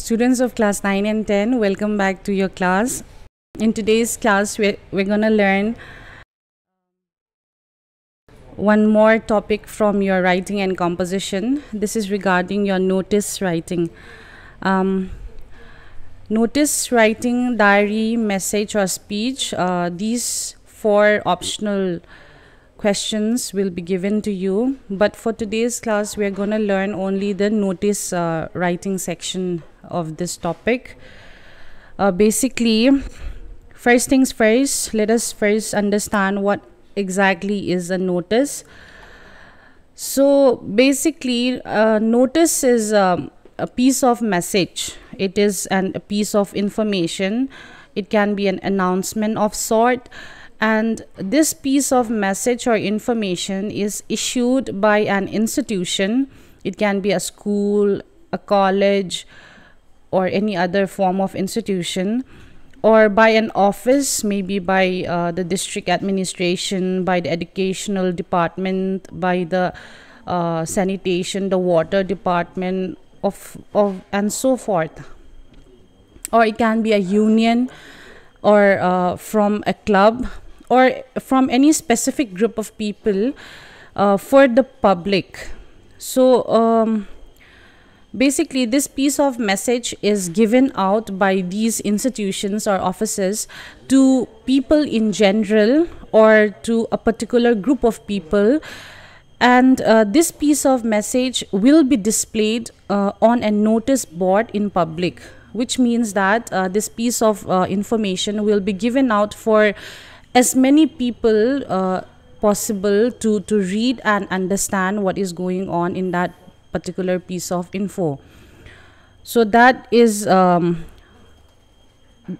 Students of class 9 and 10, welcome back to your class. In today's class, we're going to learn one more topic from your writing and composition. This is regarding your notice writing. Notice writing, diary, message or speech, these 4 optional questions will be given to you. But for today's class, we're going to learn only the notice writing section of this topic. Basically, first things first, let us first understand what exactly is a notice. So basically, notice is a piece of message. It is a piece of information. It can be an announcement of sort. And this piece of message or information is issued by an institution. It can be a school, a college, or any other form of institution, or by an office, maybe by the district administration, by the educational department, by the sanitation, the water department, of and so forth. Or it can be a union, or from a club, or from any specific group of people for the public. So basically, this piece of message is given out by these institutions or offices to people in general or to a particular group of people. And this piece of message will be displayed on a notice board in public, which means that this piece of information will be given out for as many people possible to read and understand what is going on in that particular piece of info. So that is in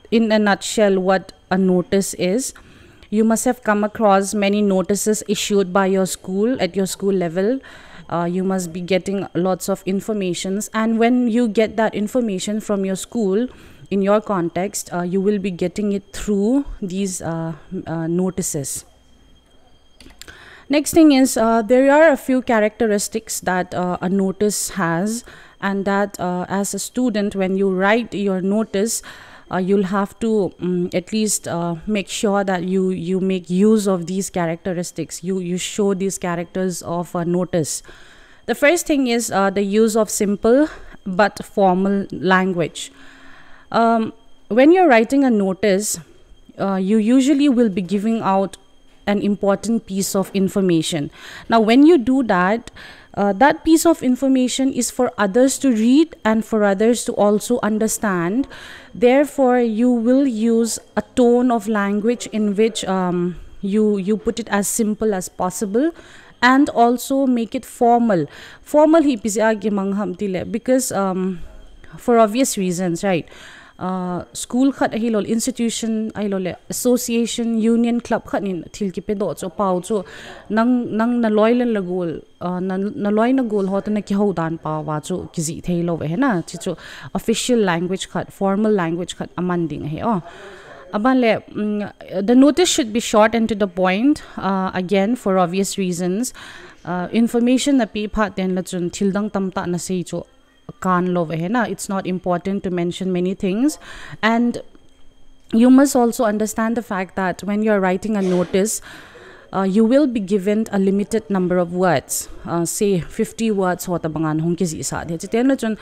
a nutshell what a notice is. You must have come across many notices issued by your school at your school level. You must be getting lots of informations, and when you get that information from your school in your context, you will be getting it through these notices. Next thing is, there are a few characteristics that a notice has, and that as a student, when you write your notice, you'll have to at least make sure that you make use of these characteristics. You show these characters of a notice. The first thing is the use of simple but formal language. When you're writing a notice, you usually will be giving out an important piece of information. Now, when you do that, that piece of information is for others to read and for others to also understand. Therefore, you will use a tone of language in which you put it as simple as possible, and also make it formal. Formal because for obvious reasons, right? School khat ahilol, institution ahilol, association, union, club khat nin til ki pedo so pau so nang naloy lan lagol naloy na gol hot na ki hodan pa wa so kizi thailo ve na chi so official language khat, formal language khat amanding he the notice should be short and to the point, again for obvious reasons. Information na pi phat den la chun thildang tamta na sei cho kan lo ve na. It's not important to mention many things. And you must also understand the fact that when you're writing a notice, you will be given a limited number of words, say 50 words hota bangan hong kizi sa de ten la chun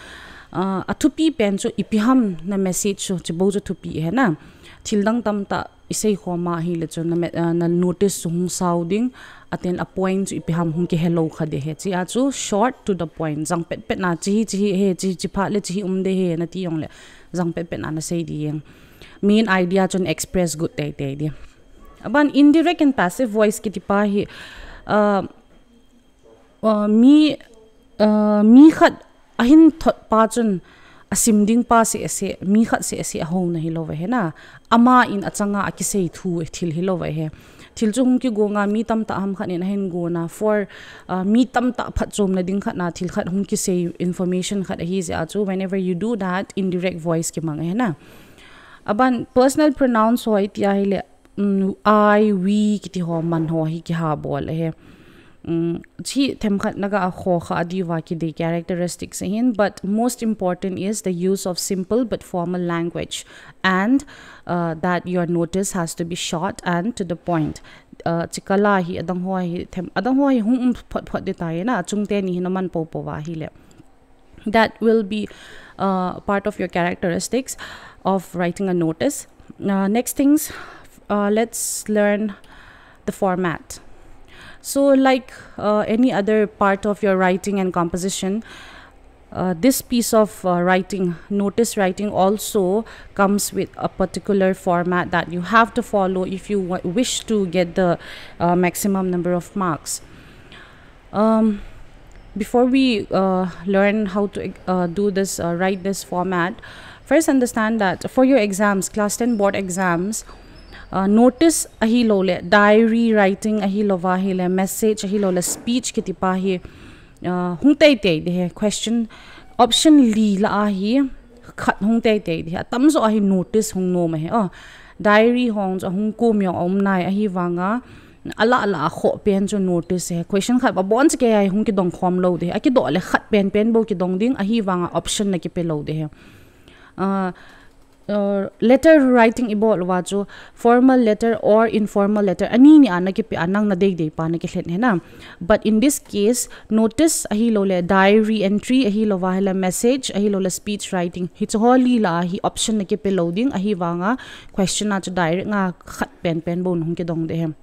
a thupi pen cho ipiham na message cho chibo cho thupi he na thildang tamta isei khoma hi le chun na notice hong sounding aten a point ipiham hung ki hello khade he chi a chu short to the point, jang pet pet na chi he chi pha le chi de he na ti yong le jang pet pet na sei di yang main idea chun express good day di aban indirect and passive voice ki ti pa hi mi khat ahin thot pa chun asimding pa se ase mi khat se ase ho na hi lo ve he na ama in achanga akisei thu thil hi lo ve he thil chung ki gonga mi tam ta ham khan in hen go na for mi tam ta phat chom na ding khat na thil khat hum ki say information khat hi ze achu. Whenever you do that, indirect voice ki mang he na aban personal pronouns hoi tia hi le I, we, kiti ho, man ho, hi ki ha bol he. chi themkhat naga a kho kha adiwa ki de characteristics hin, but most important is the use of simple but formal language, and that your notice has to be short and to the point. Chikala hi adang hoi them adang hoi hum phot phot de tai na chungte ni hinaman po po wa hi le. That will be part of your characteristics of writing a notice. Next things, let's learn the format. So like any other part of your writing and composition, this piece of writing, notice writing, also comes with a particular format that you have to follow if you wish to get the maximum number of marks. Before we learn how to do this, write this format, first understand that for your exams, class 10 board exams, notice ahi lole, diary writing ahi lova hi message ahi lole, speech kiti pa hi hung tay tay de question option li la ahi khat hung tay tay de tam so ahi notice hung no me diary hong hung ko myo om nai ahi wanga ala ala kho pen cho notice he question khat ba bon ke ai hung ki dong khom lo de aki do le khat pen bo ki dong ding ahi wanga option na ki pe lo de he. Letter writing ibo wa cho formal letter or informal letter ani ni ana ki pe anang na de pa na ki hlet na, but in this case notice ahi lo le diary entry ahi lo wa la message ahi lo la speech writing hi choli la hi option na ki pe loading ahi wanga question na cho direct nga khat pen bon hung ki dong de he.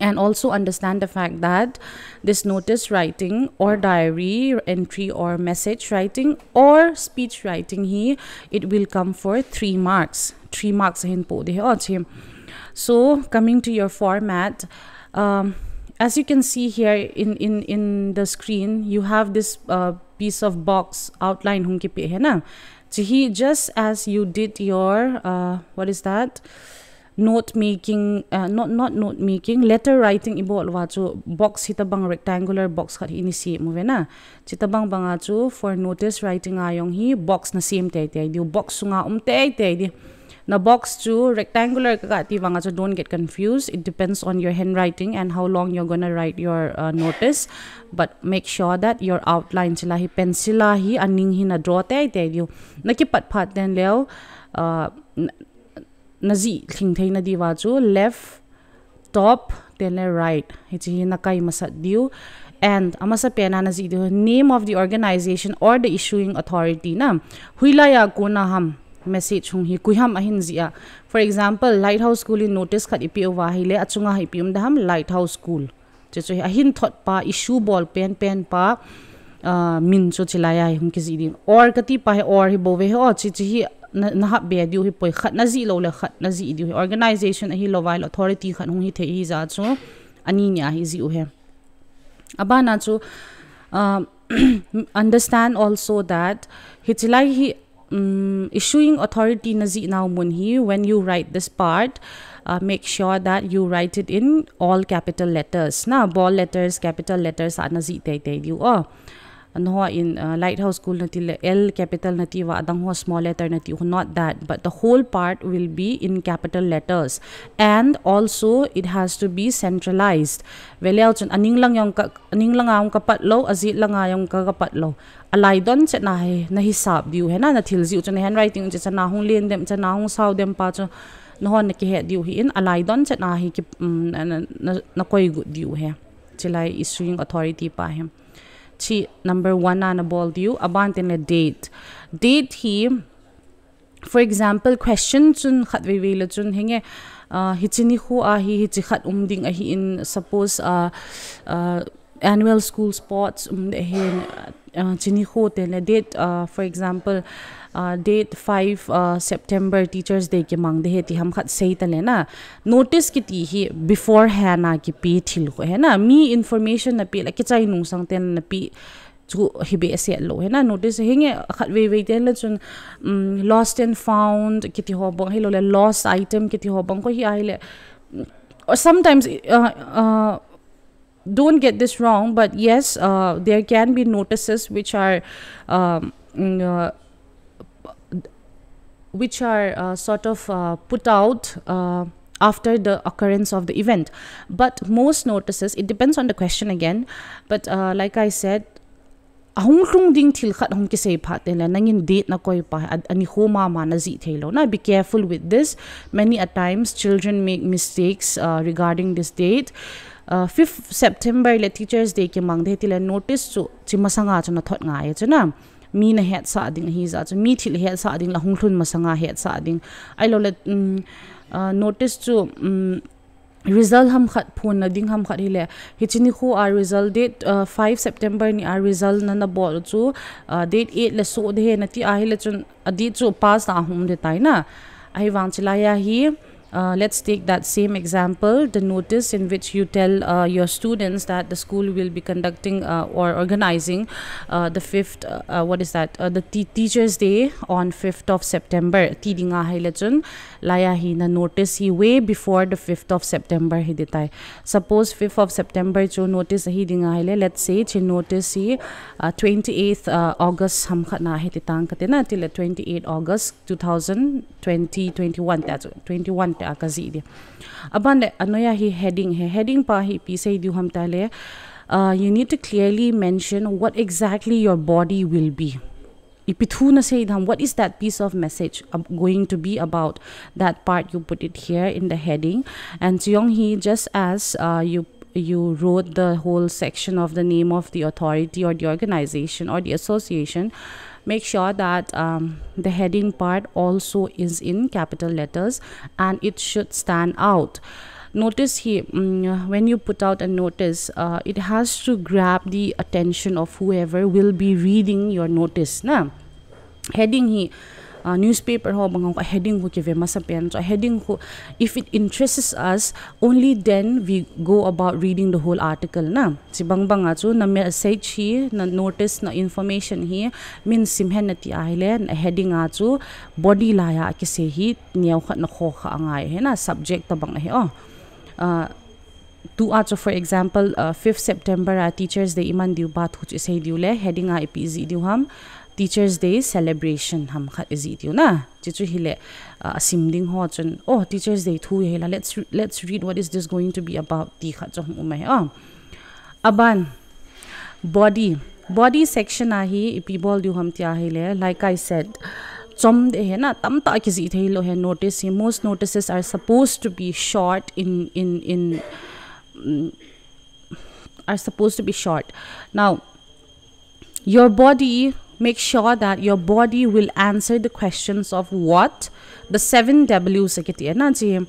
And also understand the fact that this notice writing or diary entry or message writing or speech writing here, it will come for 3 marks. 3 marks hin po de ho. So coming to your format, as you can see here in the screen, you have this piece of box outline hung ki pe hai na. Just as you did your what is that? Note making, not note making, letter writing ibo wa chu box hitabang rectangular box khat initiate mo na chitabang banga chu for notice writing ayong hi box na same tay di box nga tay di na box chu rectangular ka ti banga chu don't get confused. It depends on your handwriting and how long you're gonna write your notice, but make sure that your outline chila hi pencil hi aning hi na draw tay di nakipat phat den leo nazi thingthei na diwa chu left top then right hichi na kai masat diu and amasa pena nazi diu name of the organization or the issuing authority na huila ya ko na ham message hung hi kuham ahin zia. For example, lighthouse school in notice khat ipi wa hile achunga hi pium dam lighthouse school che ahin thot pa issue ball pen pa min cho chilaya hung ki ziding or kati pa or hi bove ho chi na be diu hi poi khat na zi lo le khat na zi diu organization hi lowile authority khat hung hi the hi za chu ani nya hi zi u he abana chu understand also that hichilai hi issuing authority na zi now mun hi. When you write this part, make sure that you write it in all capital letters na ball letters capital letters na zi te diu no in lighthouse school nati L capital nati wa adang ho small letter nati, not that, but the whole part will be in capital letters, and also it has to be centralized. Veliao chun aning lang ang kapatlo azit lang ang kapatlo alai don che na hisab diu he na thil ziu chun handwriting che na hung len dem che na hung saw dem pa chu no hon ki he diu hi in alai don che na hi ki na koi gu diu he chilai issuing authority pa hem. Number 1 na ball diu abantin le date hi, for example question chun khat we le chun henge hichini khu a hi hichi khat ding a hi in suppose annual school sports hen chini khu te le date for example date 5 September Teachers Day ki mang de heti ham khat sei tale na notice ki ti hi beforehand na ki pi thil ko he na mi information na pi la ki chai nung sang ten na pi chu hibe ase lo he na notice hinge khat we ten la chun lost and found ki ti ho bang hilo le lost item ki ti ho bang ko hi ai le, or sometimes don't get this wrong, but yes, there can be notices which are sort of put out after the occurrence of the event. But most notices, it depends on the question again, but like I said, ahung tlung ding thil khat hong ki sei phat te la nangin date na koi pa ani ho ma na zi thelo na. Be careful with this. Many a times children make mistakes regarding this date. 5th September le Teachers Day ki mang de tila notice chu chi masanga chu na thot nga ye chu na mi na het sa ding hi za chu mi thil het sa ding la hung thlun masanga het sa ding ai lo le notice chu result ham khat phone na ding ham khat hile hichini khu our result date 5 September ni our result na bol chu date 8 le so de na ti a hile chun adi chu pass na hum de tai na ai wang chila ya hi. Let's take that same example, the notice in which you tell your students that the school will be conducting or organizing the 5th, the Teachers Day on 5th of September. Tidinga hailachun laya hi na notice hi way before the 5th of September hi ditai. Suppose 5th of September cho notice hi dinga haile, let's say chi notice hi 28th August ham khat na hi titang katina till 28 August 2021 that's 21 akazi abande anoya hi heading pa hi pi sei du ham tale. You need to clearly mention what exactly your body will be. Ipithuna say dham, what is that piece of message going to be about? That part you put it here in the heading. And Jiyong hi, just as you wrote the whole section of the name of the authority or the organization or the association, make sure that the heading part also is in capital letters and it should stand out. Notice here, when you put out a notice, it has to grab the attention of whoever will be reading your notice. Na heading here, newspaper ho bang heading ho kive masapen. So heading ho, if it interests us, only then we go about reading the whole article. Na si bang achu na message hi na notice na information hi min simhen na ti aile na heading achu body laya kise hi niaw khat na kho kha angai he na subject ta bang he tu acho for example 5th September Teachers Day iman diu bat hu chi sei diu le heading a epz diu ham Teachers Day celebration ham khat izi diu na chichu hile sim ding ho chun Teachers Day thu hela let's read what is this going to be about ti kha chong umai aban body section a hi ipi bol diu ham tia hile like I said chom de he na tam ta ki zi thei lo he notice hi. Most notices are supposed to be short are supposed to be short. Now your body, make sure that your body will answer the questions of what the 7 W's akiti na ji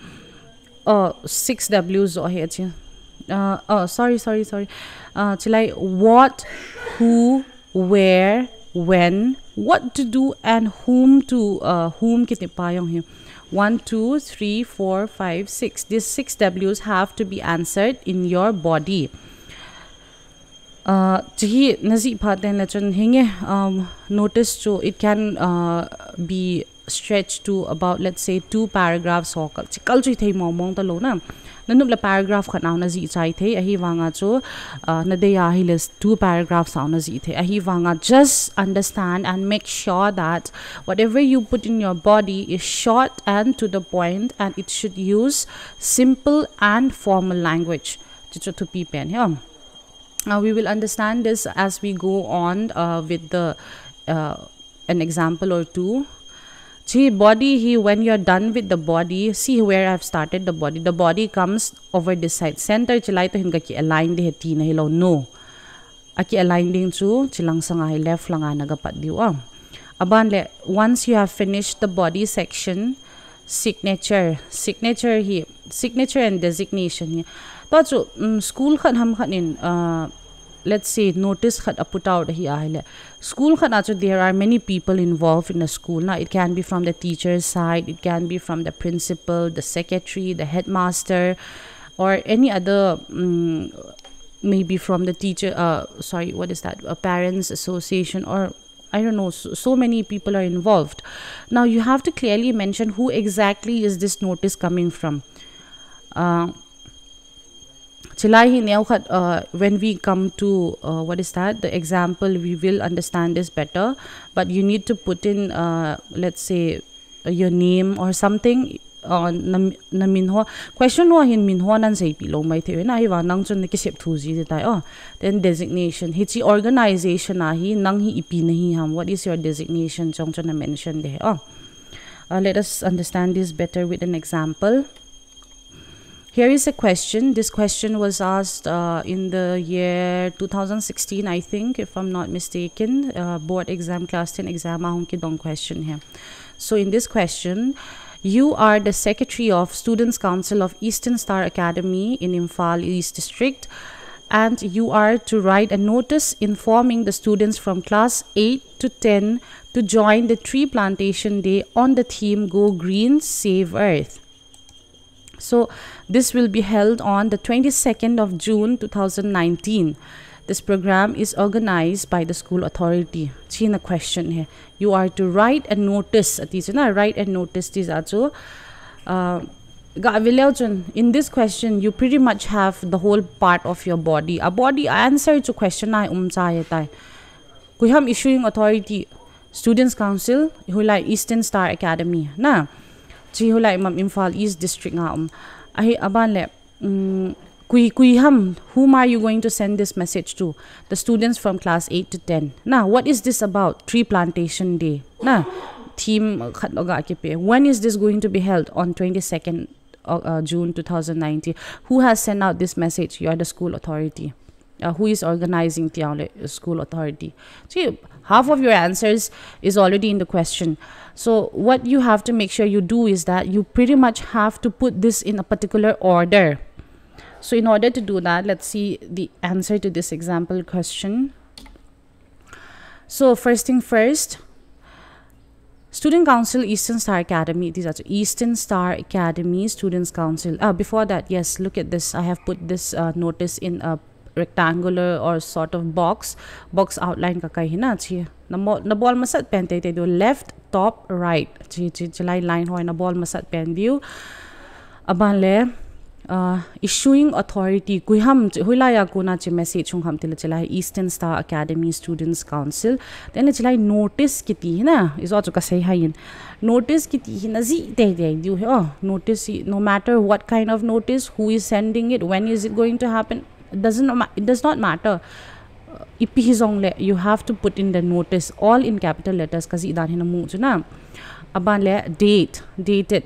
6 W's o he ji sorry chilai what, who, where, when, what to do and whom kiti payong hi 1 2 3 4 5 6. These 6 W's have to be answered in your body. Chihi nazi phaten la chun hinge notice cho it can be stretched to about, let's say, 2 paragraphs ho kal chi thei mong ta lo na nanup la paragraph khanaw na zi chai thei ahi wanga cho na de ya hi les 2 paragraphs aw na zi thei ahi wanga. Just understand and make sure that whatever you put in your body is short and to the point, and it should use simple and formal language to be pen here. We will understand this as we go on with the an example or two. See, body here, when you're done with the body, see where I've started the body. The body comes over this side. Center chilai to hinga ki align de heti na hilo no. Aki align ding chu chilang sanga left langa nagapat diwa. Aban le, once you have finished the body section, signature here, signature and designation here. To school khat ham khanin let's say notice khat put out here school khat acho there are many people involved in the school. Now it can be from the teacher's side, it can be from the principal, the secretary, the headmaster, or any other maybe from the teacher a parents association, or I don't know, so many people are involved. Now you have to clearly mention who exactly is this notice coming from. When we come to the example, we will understand this better, but you need to put in let's say your name or something. na minho question ho hin minho nan sei pi lo mai the na hi wa nang chun ki sep thu ji de tai then designation hi chi organization a hi nang hi ipi na hi ham what is your designation chong chon na mention de let us understand this better with an example. Here is a question. This question was asked in the year 2016, I think, if I'm not mistaken. Board exam, class 10 exam, ahong dong question here. So in this question, you are the Secretary of Students' Council of Eastern Star Academy in Imphal East District, and you are to write a notice informing the students from class 8 to 10 to join the tree plantation day on the theme Go Green, Save Earth. So this will be held on the 22nd of June 2019. This program is organized by the school authority. China question here. You are to write a notice. Write a notice. In this question, you pretty much have the whole part of your body. A body answer to question na Kuham issuing authority, Students Council, hulai Eastern Star Academy. Na. Hulai Imphal East District ahi aban le whom are you going to send this message to? The students from class 8 to 10. Now, what is this about? Tree plantation day. Now, theme when is this going to be held? On 22nd June 2019. Who has sent out this message? You are the school authority. Who is organizing the school authority? See, half of your answers is already in the question. So what you have to make sure you do is that you pretty much have to put this in a particular order. So in order to do that, let's see the answer to this example question. So first thing first, Student Council, Eastern Star Academy. These are Eastern Star Academy Students Council. Before that, yes, look at this. I have put this notice in a rectangular or sort of box outline ka hina chi na ball masat pen te do left top right chi line hoy na ball masat pen view aban le issuing authority kuham hulaya kuna chi message chung ham til chalai Eastern Star Academy Students Council then chalai notice kiti na is also ka say hain notice kiti na zi te do notice no matter what kind of notice, who is sending it, when is it going to happen, it does not matter. You have to put in the notice all in capital letters kasi idan hina mu na aban le dated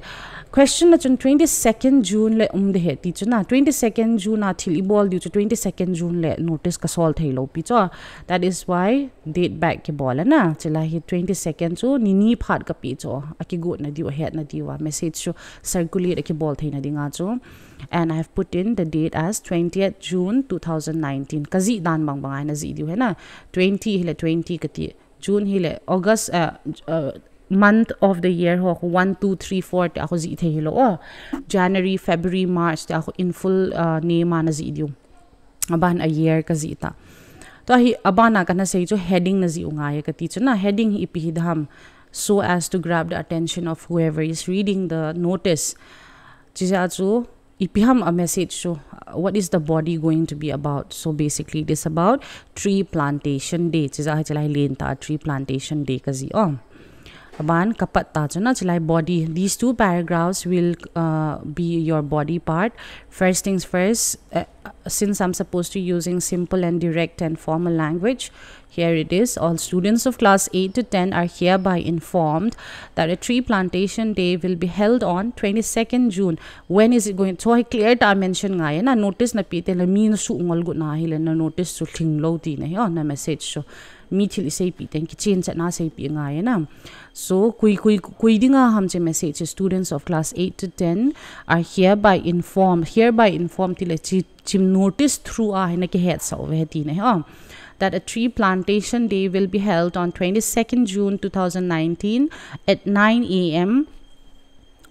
question na 22nd June le umde ti chuna 22nd June na thil ibol du 22nd June le notice ka sol thailo pi cho that is why date back ke bola na chila hi 22nd so nini phat ka pi cho aki go na diwa het na diwa message so circulate ke bol thaina dinga cho and I have put in the date as 20th June 2019 kazi dan bang bangai na zi diu na 20 hile 20 kati June hile August month of the year ho 1 2 3 4 te ako zi thehilo January, February, March te ako in full name na zi diu aban a year ka zi ta to hi abana kana say jo heading na zi ungaya ka ti na heading ipihidham so as to grab the attention of whoever is reading the notice chija chu ipiham a message so what is the body going to be about. So basically it is about tree plantation day chija chalai lenta tree plantation day kazi aban kapat ta chuna chalai body. These two paragraphs will be your body part. First things first, since I'm supposed to using simple and direct and formal language, here it is. All students of class 8 to 10 are hereby informed that a tree plantation day will be held on 22nd June. When is it going? So I clear ta mention nga na notice na pite la min su ngol gu na hila na notice su thing lo ti na na message so mi thil isay pi ten ki chen cha na say pi nga na. So kui dinga ham che message students of class 8 to 10 are hereby informed tile chim notice through na ke het sa ve ti na that a tree plantation day will be held on 22nd June 2019 at 9 a.m.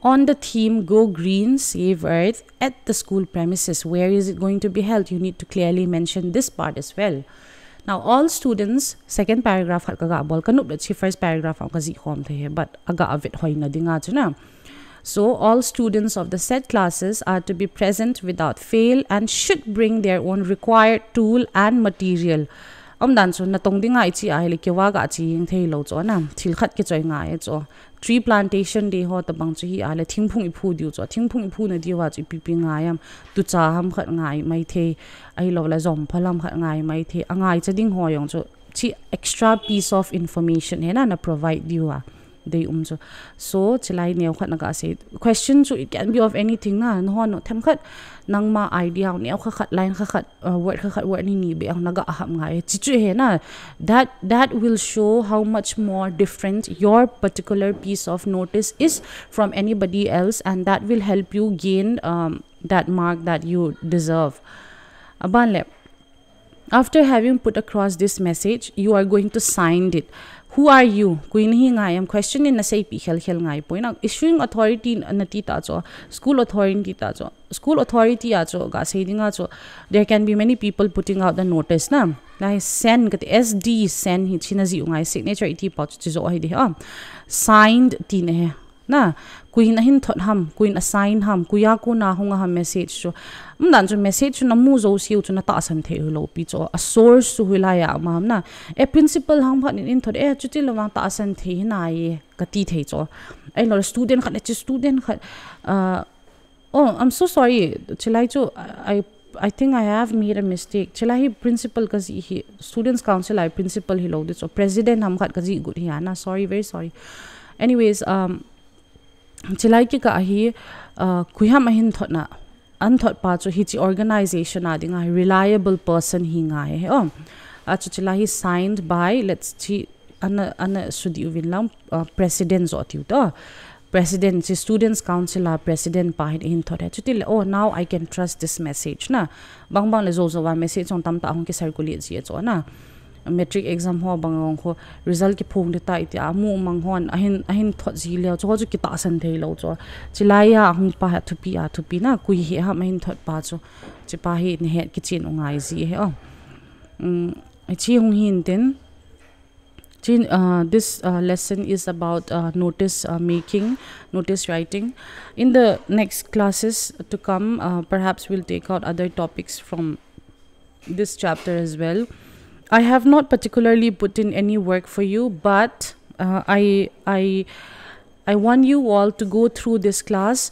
on the theme Go Green, Save Earth at the school premises. Where is it going to be held? You need to clearly mention this part as well. Now all students, second paragraph first paragraph but aga avit hoy na dinga chuna. So all students of the said classes are to be present without fail and should bring their own required tool and material. dan chu na tong dinga chi ai le kewa ga chi ing thei lo cho na thil khat ke choi nga e cho tree plantation day ho ta bang chu hi ale thingphung iphu diu cho thingphung iphu na diwa chu pi nga yam tu cha ham khat ngai mai the ai lo la zom phalam khat ngai mai the angai chading ho yong chu chi extra piece of information he na provide you they so chilai neo khat naga say question so it can be of anything na no them khat nang ma idea neo khat line khat word ni be ang naga aham nga chi chu he na that will show how much more different your particular piece of notice is from anybody else, and that will help you gain that mark that you deserve. Abanle, after having put across this message, you are going to sign it. Who are you? Kuin hi nga am question in na say pi khel ngai point issuing authority na ti ta cho school authority ta cho school authority a cho ga say dinga cho there can be many people putting out the notice na like send kat SD send hi china ji ngai signature iti pa chu zo hi de signed ti ne na kuin hin thot ham kuin assign ham kuya ku na hunga ham message cho dan chu message na mu zo siu chu na ta san the lo pi cho a source su hila ya ma na a principal ham phan in thot e chu ti lo ta san the na ye ka ti the cho ai lo student khat chi student khat oh I'm so sorry chilai chu I think I have made a mistake chila hi principal ka hi students council I principal hi lo de so president ham khat ka ji good hi na sorry very sorry anyways chilai ki ka hi kuya mahin thot na an thot pa chu hi chi organization a dinga reliable person hi nga he chu chila hi signed by let's see ana sudi win lam president zo tiu to president si students council a president pa hin thot chu til oh now I can trust this message na bang le zo wa message on tam ta hong ki circulate ji cho na metric exam ho bangong ho result ki phung de ta iti amu mang hon ahin thot ji le cho chu ki ta san thei lo cho chilaya hung pa thu pi na kui he ha main thot pa cho chi pa hi ne het ki chin ungai ji he chi hung hin ten this lesson is about notice making, notice writing. In the next classes to come, perhaps we'll take out other topics from this chapter as well. I have not particularly put in any work for you, but I want you all to go through this class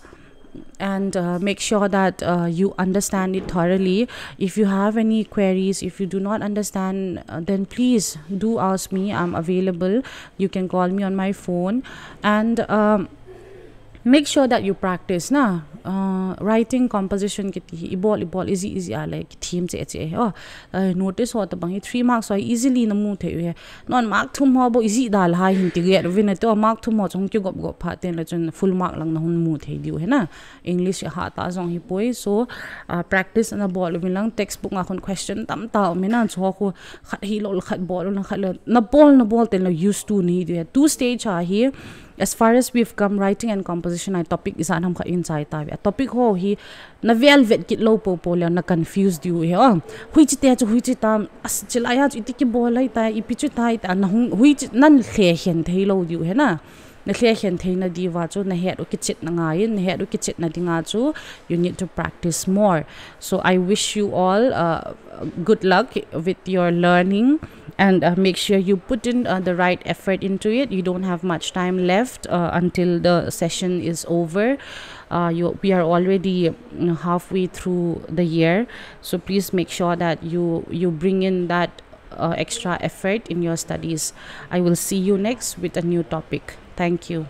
and make sure that you understand it thoroughly. If you have any queries, if you do not understand, then please do ask me. I'm available. You can call me on my phone, and make sure that you practice na writing composition kiti ibol easy like theme che notice ho ta bang 3 marks so easily na mu the non mark thum ho bo easy dal ha hin ti get win to mark thum ho chong ki gop pha ten la chun full mark lang na hun mu the diu he na English ha ta jong hi poi so practice na bol win lang textbook nga kon question tam ta me na cho ko khat hi lo khat bol na bol ten la used to ni de two stage are here. As far as we've come, writing and composition I topic is an ka inside ta a topic ho hi na velvet kit lo po na confused you he hui chi te chu hui chi tam as chilaya chu ti ki bolai ta ipi chu tai ta na hui chi nan khle hen thei lo you he na na khle hen thei na diwa chu na he ro ki chit na nga yin he ro ki chit na dinga chu you need to practice more. So I wish you all good luck with your learning, and make sure you put in the right effort into it. You don't have much time left until the session is over. We are already halfway through the year, so please make sure that you bring in that extra effort in your studies. I will see you next with a new topic. Thank you.